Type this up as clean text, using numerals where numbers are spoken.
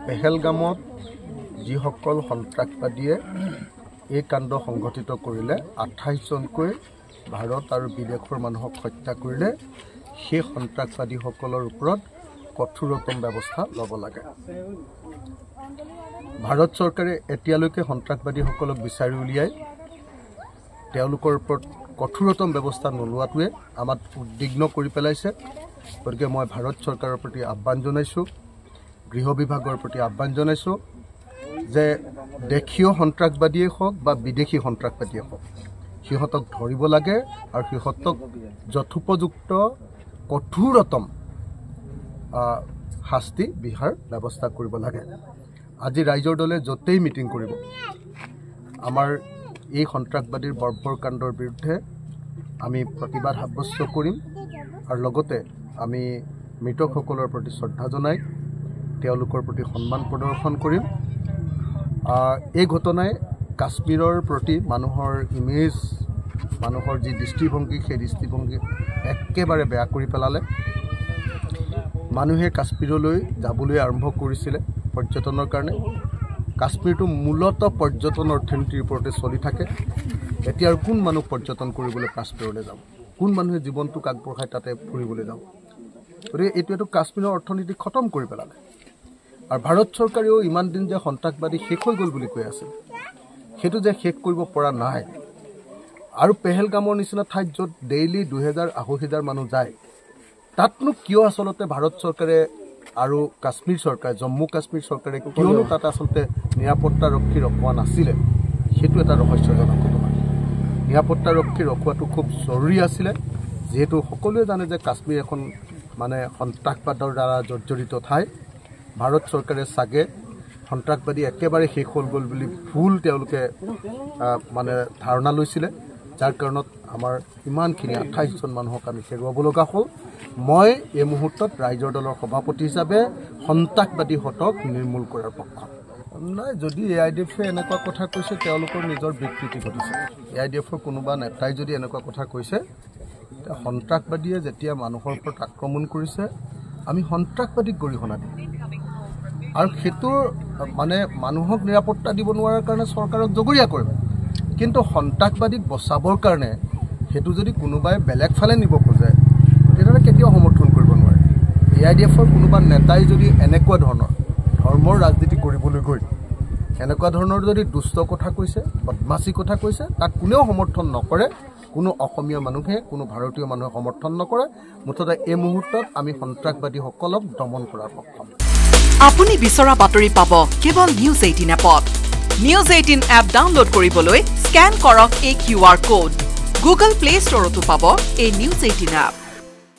পেহেলগামত যিসকল সন্ত্ৰাসবাদীয়ে এই কাণ্ড সংঘটিত কৰিলে 28 জনকৈ ভাৰত আৰু বিদেশৰ মানুহক হত্যা কৰিলে সেই সন্ত্ৰাসবাদীসকলৰ ওপৰত কঠোৰতম ব্যৱস্থা ল'ব লাগে। ভাৰত চৰকাৰে এতিয়ালৈকে সন্ত্ৰাসবাদীসকলক বিচাৰি উলিয়াই তেওঁলোকৰ ওপৰত কঠোৰতম ব্যৱস্থা নোলোৱাটোৱে আমাক উদ্বিগ্ন কৰি পেলাইছে। গতিকে মই ভাৰত চৰকাৰৰ প্ৰতি আহ্বান জনাইছোঁ, গৃহ বিভাগৰ প্ৰতি আহ্বান জনাইছোঁ যে দেশীয় সন্ত্ৰাসবাদীয়ে হওক বা বিদেশী সন্ত্ৰাসবাদীয়ে হওক সিহঁতক ধৰিব লাগে আৰু সিহঁতক যথোপযুক্ত কঠোৰতম শাস্তি বিহাৰ ব্যৱস্থা কৰিব লাগে। আজি ৰাইজৰ দলে য'তেই মিটিং কৰিব আমাৰ এই সন্ত্ৰাসবাদীৰ বৰ্বৰ কাণ্ডৰ বিৰুদ্ধে আমি প্ৰতিবাদ সাব্যস্ত কৰিম আৰু লগতে আমি মৃতকসকলৰ প্ৰতি শ্ৰদ্ধা জনাই তেওঁলোকৰ প্ৰতি সন্মান প্ৰদৰ্শন কৰিম। এই ঘটনাই কাশ্মীৰৰ প্ৰতি মানুহৰ ইমেজ, মানুহৰ যি দৃষ্টিভংগী সেই দৃষ্টিভংগী একেবাৰে বেয়া কৰি পেলালে। মানুহে কাশ্মীৰলৈ যাবলৈ আৰম্ভ কৰিছিলে পৰ্যটনৰ কাৰণে। কাশ্মীৰটো মূলতঃ পৰ্যটন অৰ্থনীতিৰ ওপৰতে চলি থাকে। এতিয়া আৰু কোন মানুহ পৰ্যটন কৰিবলৈ কাশ্মীৰলৈ যাব? কোন মানুহে জীৱনটোক আগবঢ়াই তাতে ফুৰিবলৈ যাব? গতিকে এইটোৱেতো কাশ্মীৰৰ অৰ্থনীতি খতম কৰি পেলালে। আৰু ভাৰত চৰকাৰেও ইমান দিন যে সন্ত্ৰাসবাদী শেষ হৈ গ'ল বুলি কৈ আছে, সেইটো যে শেষ কৰিব পৰা নাই। আৰু পেহেলগামৰ নিচিনা ঠাইত য'ত ডেইলি 2000-2500 মানুহ যায়, তাতনো কিয় আচলতে ভাৰত চৰকাৰে আৰু কাশ্মীৰ চৰকাৰে, জম্মু কাশ্মীৰ চৰকাৰে কিয়নো তাত আচলতে নিৰাপত্তাৰক্ষী ৰখোৱা নাছিলে, সেইটো এটা ৰহস্যজনক ঘটনা। নিৰাপত্তাৰক্ষী ৰখোৱাটো খুব জৰুৰী আছিলে, যিহেতু সকলোৱে জানে যে কাশ্মীৰ এখন সন্ত্ৰাসবাদৰ দ্বাৰা জৰ্জৰিত ঠাই। ভাৰত চৰকাৰে চাগে সন্ত্ৰাসবাদী একেবাৰে শেষ হৈ গ'ল বুলি ভুল তেওঁলোকে ধাৰণা লৈছিলে, যাৰ কাৰণত আমাৰ ইমানখিনি 28 জন মানুহক আমি হেৰুৱাব লগা হ'ল। মই এই মুহূৰ্তত ৰাইজৰ দলৰ সভাপতি হিচাপে সন্ত্ৰাসবাদীহঁতক নিৰ্মূল কৰাৰ পক্ষত। নাই, যদি AIDF-এ এনেকুৱা কথা কৈছে তেওঁলোকৰ নিজৰ বিকৃতি ঘটিছে। AIDF-ৰ কোনোবা নেতাই যদি এনেকুৱা কথা কৈছে, সন্ত্ৰাসবাদীয়ে যেতিয়া মানুহৰ ওপৰত আক্ৰমণ কৰিছে আমি সন্ত্ৰাসবাদীক গৰিহণা দিম। আৰু সেইটোৰ মানুহক নিৰাপত্তা দিব নোৱাৰাৰ কাৰণে চৰকাৰক জগৰীয়া কৰিম। কিন্তু সন্ত্ৰাসবাদীক বচাবৰ কাৰণে সেইটো যদি কোনোবাই বেলেগ ফালে নিব খোজে তেতিয়াহ'লে কেতিয়াও সমৰ্থন কৰিব নোৱাৰে। AIDF-ৰ কোনোবা নেতাই যদি এনেকুৱা ধৰণৰ ধৰ্মৰ ৰাজনীতি কৰিবলৈ গৈ এনেকুৱা ধৰণৰ যদি দুষ্ট কথা কৈছে, বদমাচি কথা কৈছে, তাক কোনেও সমৰ্থন নকৰে। কোনো অসমীয়া মানুহে, কোনো ভাৰতীয় মানুহে সমৰ্থন নকৰে। মুঠতে এই মুহূৰ্তত আমি সন্ত্ৰাসবাদীসকলক দমন কৰাৰ পক্ষত। আপুনি বিচৰা বাতৰি পাব কেৱল নিউজ 18 এপত। নিউজ 18 এপ ডাউনলোড কৰিবলৈ স্কেন কৰক এই QR কোড। গুগল প্লে ষ্টৰতো পাব এই নিউজ 18 এপ।